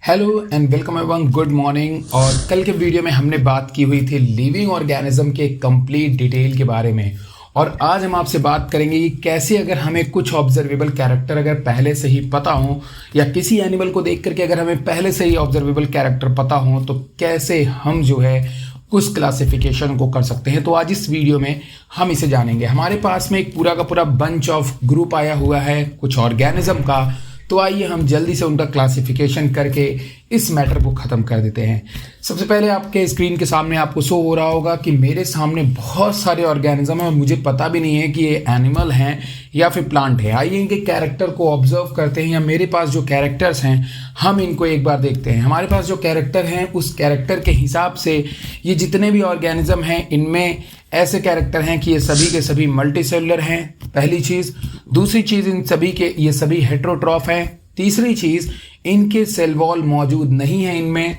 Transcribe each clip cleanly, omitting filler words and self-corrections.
Hello and welcome everyone, good morning. और कल के वीडियो में हमने बात की हुई थी लिविंग ऑर्गेनिज्म के कंप्लीट डिटेल के बारे में। और आज हम आपसे बात करेंगे कि कैसे अगर हमें कुछ ऑब्जर्वेबल कैरेक्टर अगर पहले से ही पता हो, या किसी एनिमल को देख करके अगर हमें पहले से ही ऑब्जर्वेबल कैरेक्टर पता हो, तो कैसे हम जो है उस क्लासिफिकेशन को कर सकते हैं। तो आज इस वीडियो में हम इसे जानेंगे। हमारे पास में एक पूरा का पूरा बंच ऑफ ग्रुप आया हुआ है कुछ ऑर्गेनिज्म का, तो आइए हम जल्दी से उनका क्लासिफिकेशन करके इस मैटर को ख़त्म कर देते हैं। सबसे पहले आपके स्क्रीन के सामने आपको शो हो रहा होगा कि मेरे सामने बहुत सारे ऑर्गेनिज्म हैं और मुझे पता भी नहीं है कि ये एनिमल हैं या फिर प्लांट है। आइए इनके कैरेक्टर को ऑब्जर्व करते हैं, या मेरे पास जो कैरेक्टर्स हैं हम इनको एक बार देखते हैं। हमारे पास जो कैरेक्टर हैं उस कैरेक्टर के हिसाब से ये जितने भी ऑर्गेनिज्म हैं इनमें ऐसे कैरेक्टर हैं कि ये सभी के सभी मल्टीसेलुलर हैं, पहली चीज़। दूसरी चीज़, इन सभी के ये सभी हेटेरोट्रॉफ हैं। तीसरी चीज़, इनके सेल वॉल मौजूद नहीं है इनमें,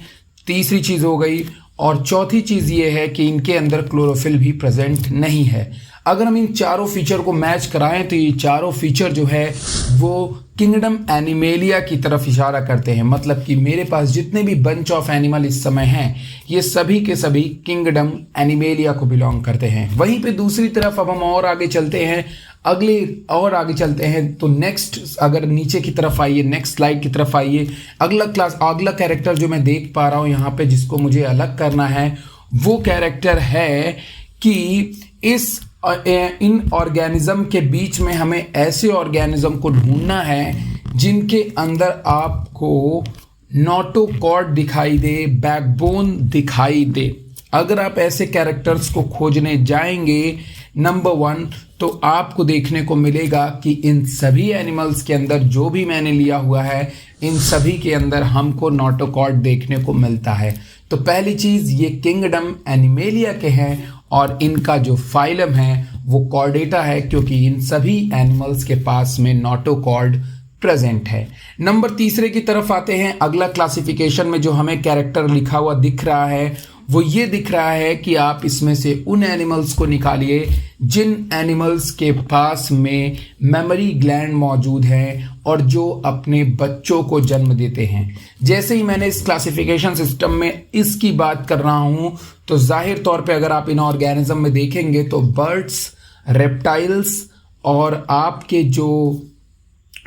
तीसरी चीज़ हो गई। और चौथी चीज़ ये है कि इनके अंदर क्लोरोफिल भी प्रेजेंट नहीं है। अगर हम इन चारों फीचर को मैच कराएं तो ये चारों फीचर जो है वो किंगडम एनिमेलिया की तरफ इशारा करते हैं। मतलब कि मेरे पास जितने भी बंच ऑफ एनिमल इस समय हैं ये सभी के सभी किंगडम एनिमेलिया को बिलोंग करते हैं। वहीं पे दूसरी तरफ अब हम और आगे चलते हैं, तो नेक्स्ट अगर नीचे की तरफ आइए, नेक्स्ट स्लाइड की तरफ आइए। अगला कैरेक्टर जो मैं देख पा रहा हूँ यहाँ पे जिसको मुझे अलग करना है वो कैरेक्टर है कि इन ऑर्गेनिज्म के बीच में हमें ऐसे ऑर्गेनिज्म को ढूंढना है जिनके अंदर आपको नोटोकॉर्ड दिखाई दे, बैकबोन दिखाई दे। अगर आप ऐसे कैरेक्टर्स को खोजने जाएंगे नंबर 1, तो आपको देखने को मिलेगा कि इन सभी एनिमल्स के अंदर जो भी मैंने लिया हुआ है इन सभी के अंदर हमको नोटोकॉर्ड देखने को मिलता है। तो पहली चीज़, ये किंगडम एनिमेलिया के हैं और इनका जो फाइलम है वो कॉर्डेटा है, क्योंकि इन सभी एनिमल्स के पास में नोटोकॉर्ड प्रेजेंट है। नंबर 3 की तरफ आते हैं। अगला क्लासिफिकेशन में जो हमें कैरेक्टर लिखा हुआ दिख रहा है वो ये दिख रहा है कि आप इसमें से उन एनिमल्स को निकालिए जिन एनिमल्स के पास में मेमोरी ग्लैंड मौजूद है और जो अपने बच्चों को जन्म देते हैं। जैसे ही मैंने इस क्लासिफिकेशन सिस्टम में इसकी बात कर रहा हूं तो जाहिर तौर पे अगर आप इन ऑर्गेनिज्म में देखेंगे तो बर्ड्स, रेप्टाइल्स और आपके जो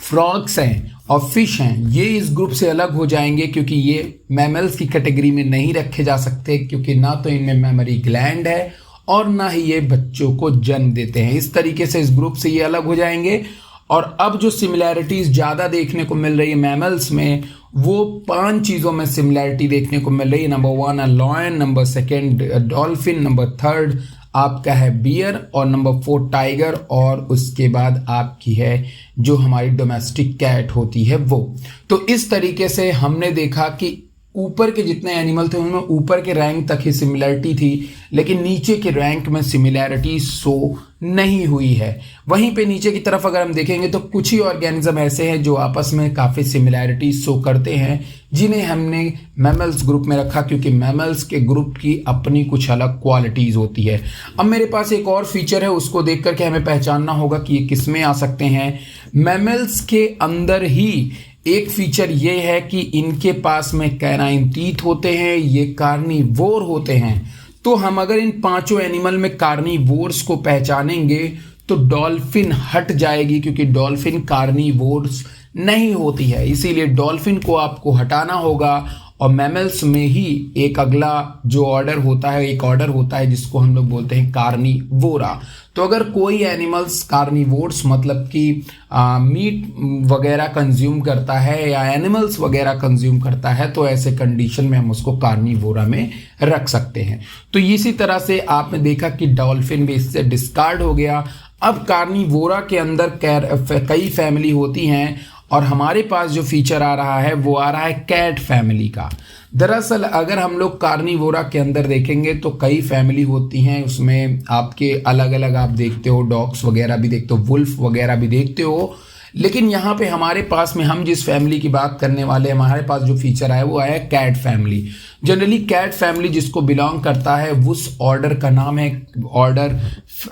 फ्रॉग्स हैं और फिश हैं ये इस ग्रुप से अलग हो जाएंगे, क्योंकि ये मैमल्स की कैटेगरी में नहीं रखे जा सकते, क्योंकि ना तो इनमें मेमोरी ग्लैंड है और ना ही ये बच्चों को जन्म देते हैं। इस तरीके से इस ग्रुप से ये अलग हो जाएंगे। और अब जो सिमिलैरिटीज ज़्यादा देखने को मिल रही है मैमल्स में, वो 5 चीज़ों में सिमिलैरिटी देखने को मिल रही है। Number 1 lion, number 2 dolphin, number 3 आपका है बियर, और नंबर 4 टाइगर, और उसके बाद आपकी है जो हमारी डोमेस्टिक कैट होती है वो। तो इस तरीके से हमने देखा कि ऊपर के जितने एनिमल थे उनमें ऊपर के रैंक तक ही सिमिलैरिटी थी, लेकिन नीचे के रैंक में सिमिलैरिटी शो नहीं हुई है। वहीं पे नीचे की तरफ अगर हम देखेंगे तो कुछ ही ऑर्गेनिज्म ऐसे हैं जो आपस में काफ़ी सिमिलैरिटी शो करते हैं, जिन्हें हमने मैमल्स ग्रुप में रखा, क्योंकि मैमल्स के ग्रुप की अपनी कुछ अलग क्वालिटीज़ होती है। अब मेरे पास एक और फीचर है, उसको देख करके हमें पहचानना होगा कि ये किस में आ सकते हैं। मैमल्स के अंदर ही एक फीचर ये है कि इनके पास में कैनाइन टीथ होते हैं, ये कार्निवोर होते हैं। तो हम अगर इन 5 एनिमल में कार्निवोर्स को पहचानेंगे तो डॉल्फिन हट जाएगी, क्योंकि डॉल्फिन कार्निवोर्स नहीं होती है, इसीलिए डॉल्फिन को आपको हटाना होगा। और मैमल्स में ही एक अगला जो ऑर्डर होता है, एक ऑर्डर होता है जिसको हम लोग बोलते हैं कार्निवोरा। तो अगर कोई एनिमल्स कार्निवोर्स मतलब कि मीट वगैरह कंज्यूम करता है या एनिमल्स वगैरह कंज्यूम करता है, तो ऐसे कंडीशन में हम उसको कार्निवोरा में रख सकते हैं। तो इसी तरह से आपने देखा कि डॉल्फिन भी इससे डिस्कार्ड हो गया। अब कार्निवोरा के अंदर कई फैमिली होती हैं और हमारे पास जो फीचर आ रहा है वो आ रहा है कैट फैमिली का। दरअसल अगर हम लोग कार्निवोरा के अंदर देखेंगे तो कई फैमिली होती हैं, उसमें आपके अलग अलग आप देखते हो, डॉग्स वगैरह भी देखते हो, वुल्फ वगैरह भी देखते हो। लेकिन यहाँ पे हमारे पास में हम जिस फैमिली की बात करने वाले हैं, हमारे पास जो फीचर आया वो आया cat family. Generally cat family जिसको बिलोंग करता है उस ऑर्डर का नाम है ऑर्डर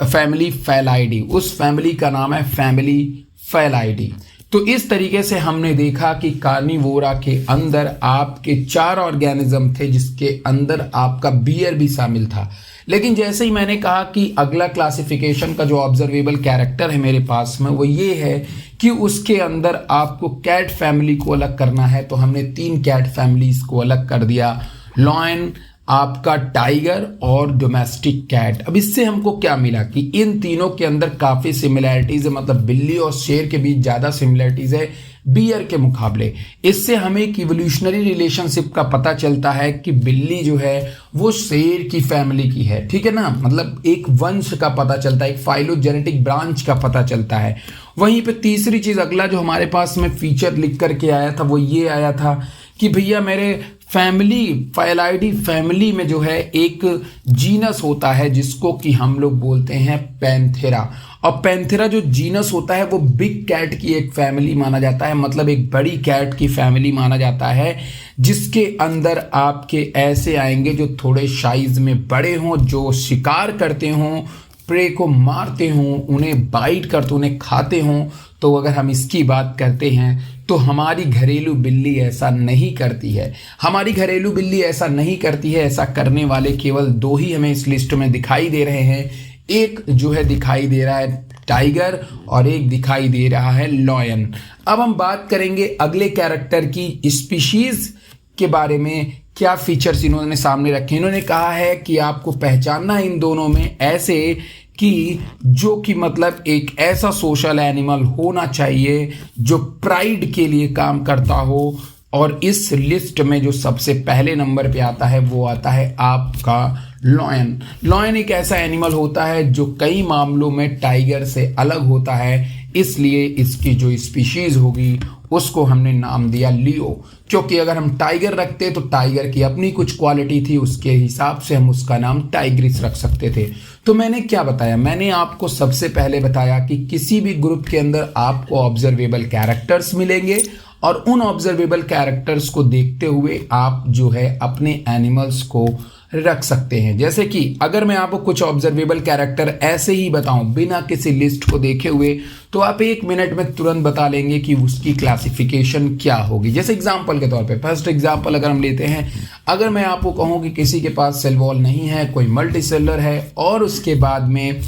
फैमिली फैलाइडी, उस फैमिली का नाम है फैमिली फैलाइडी। तो इस तरीके से हमने देखा कि कार्निवोरा के अंदर आपके 4 ऑर्गेनिज्म थे जिसके अंदर आपका बियर भी शामिल था। लेकिन जैसे ही मैंने कहा कि अगला क्लासिफिकेशन का जो ऑब्जर्वेबल कैरेक्टर है मेरे पास में वो ये है कि उसके अंदर आपको कैट फैमिली को अलग करना है, तो हमने 3 कैट फैमिलीज को अलग कर दिया, लॉयन, आपका टाइगर और डोमेस्टिक कैट। अब इससे हमको क्या मिला कि इन तीनों के अंदर काफ़ी सिमिलैरिटीज़ है, मतलब बिल्ली और शेर के बीच ज़्यादा सिमिलैरिटीज़ है बियर के मुकाबले। इससे हमें एक इवोल्यूशनरी रिलेशनशिप का पता चलता है कि बिल्ली जो है वो शेर की फैमिली की है, ठीक है ना, मतलब एक वंश का पता चलता है, एक फाइलोजेनेटिक ब्रांच का पता चलता है। वहीं पे तीसरी चीज़ अगला जो हमारे पास में फीचर लिख करके आया था वो ये आया था कि भैया मेरे फाइलाइडी फैमिली में जो है एक जीनस होता है जिसको कि हम लोग बोलते हैं पैंथेरा, और पैंथेरा जो जीनस होता है वो बिग कैट की एक फैमिली माना जाता है, मतलब एक बड़ी कैट की फैमिली माना जाता है, जिसके अंदर आपके ऐसे आएंगे जो थोड़े साइज में बड़े हों, जो शिकार करते हों, प्रे को मारते हों, उन्हें बाइट करते, उन्हें खाते हों। तो अगर हम इसकी बात करते हैं तो हमारी घरेलू बिल्ली ऐसा नहीं करती है, हमारी घरेलू बिल्ली ऐसा नहीं करती है। ऐसा करने वाले केवल 2 ही हमें इस लिस्ट में दिखाई दे रहे हैं, एक जो है दिखाई दे रहा है टाइगर और एक दिखाई दे रहा है लॉयन। अब हम बात करेंगे अगले कैरेक्टर की स्पीशीज के बारे में, क्या फीचर्स इन्होंने सामने रखे। इन्होंने कहा है कि आपको पहचानना है इन दोनों में ऐसे कि जो कि मतलब एक ऐसा सोशल एनिमल होना चाहिए जो प्राइड के लिए काम करता हो, और इस लिस्ट में जो सबसे पहले नंबर पे आता है वो आता है आपका लॉयन। लॉयन एक ऐसा एनिमल होता है जो कई मामलों में टाइगर से अलग होता है, इसलिए इसकी जो स्पीशीज होगी उसको हमने नाम दिया लियो, क्योंकि अगर हम टाइगर रखते तो टाइगर की अपनी कुछ क्वालिटी थी, उसके हिसाब से हम उसका नाम टाइग्रिस रख सकते थे। तो मैंने क्या बताया, मैंने आपको सबसे पहले बताया कि किसी भी ग्रुप के अंदर आपको ऑब्जर्वेबल कैरेक्टर्स मिलेंगे और उन ऑब्जर्वेबल कैरेक्टर्स को देखते हुए आप जो है अपने एनिमल्स को रख सकते हैं। जैसे कि अगर मैं आपको कुछ ऑब्जर्वेबल कैरेक्टर ऐसे ही बताऊं बिना किसी लिस्ट को देखे हुए, तो आप 1 मिनट में तुरंत बता लेंगे कि उसकी क्लासिफिकेशन क्या होगी। जैसे एग्जांपल के तौर पे फर्स्ट एग्जांपल अगर हम लेते हैं, अगर मैं आपको कहूं कि किसी के पास सेल वॉल नहीं है, कोई मल्टी सेलर है और उसके बाद में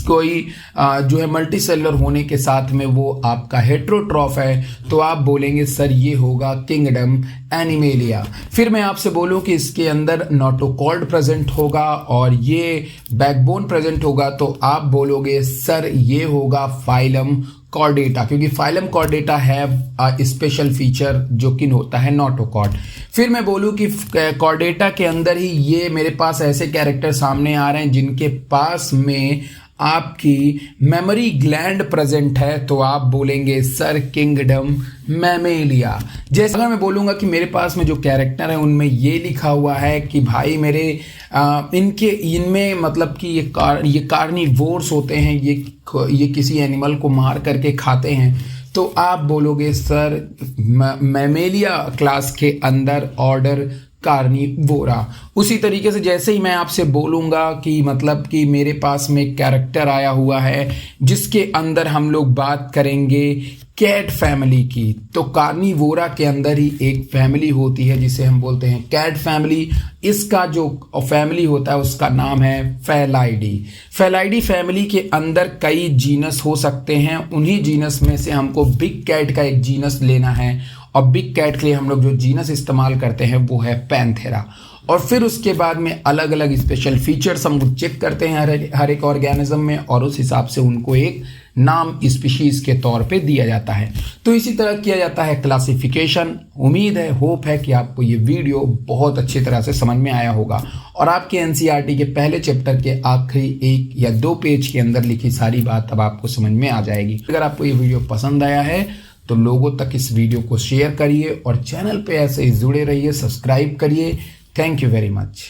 कोई जो है मल्टी सेलर होने के साथ में वो आपका हेट्रोट्रॉफ है, तो आप बोलेंगे सर ये होगा किंगडम एनिमेलिया। फिर मैं आपसे बोलूं कि इसके अंदर नोटोकॉर्ड प्रेजेंट होगा और ये बैकबोन प्रेजेंट होगा, तो आप बोलोगे सर ये होगा फाइलम कॉर्डेटा, क्योंकि फाइलम कॉर्डेटा है स्पेशल फीचर जो कि होता है नोटोकॉर्ड। फिर मैं बोलूं कि कॉर्डेटा के अंदर ही ये मेरे पास ऐसे कैरेक्टर सामने आ रहे हैं जिनके पास में आपकी मेमोरी ग्लैंड प्रेजेंट है, तो आप बोलेंगे सर किंगडम मैमेलिया। जैसे अगर मैं बोलूँगा कि मेरे पास में जो कैरेक्टर है उनमें ये लिखा हुआ है कि भाई मेरे इनमें मतलब कि ये कार्निवोर्स होते हैं, ये किसी एनिमल को मार करके खाते हैं, तो आप बोलोगे सर मैमेलिया क्लास के अंदर ऑर्डर कार्निवोरा। उसी तरीके से जैसे ही मैं आपसे बोलूँगा कि मतलब कि मेरे पास में एक कैरेक्टर आया हुआ है जिसके अंदर हम लोग बात करेंगे कैट फैमिली की, तो कार्निवोरा के अंदर ही एक फैमिली होती है जिसे हम बोलते हैं कैट फैमिली। इसका जो फैमिली होता है उसका नाम है फेलाइडी। फेलाइडी फैमिली के अंदर कई जीनस हो सकते हैं, उन्हीं जीनस में से हमको बिग कैट का एक जीनस लेना है, और बिग कैट के लिए हम लोग जो जीनस इस्तेमाल करते हैं वो है पैंथेरा। और फिर उसके बाद में अलग अलग स्पेशल फीचर्स हम चेक करते हैं हर एक ऑर्गेनिज्म में, और उस हिसाब से उनको एक नाम स्पीशीज के तौर पे दिया जाता है। तो इसी तरह किया जाता है क्लासिफिकेशन। उम्मीद है, होप है कि आपको ये वीडियो बहुत अच्छी तरह से समझ में आया होगा और आपके एनसीईआरटी के पहले चैप्टर के आखिरी 1 या 2 पेज के अंदर लिखी सारी बात अब आपको समझ में आ जाएगी। अगर आपको ये वीडियो पसंद आया है तो लोगों तक इस वीडियो को शेयर करिए और चैनल पे ऐसे ही जुड़े रहिए, सब्सक्राइब करिए। Thank you very much.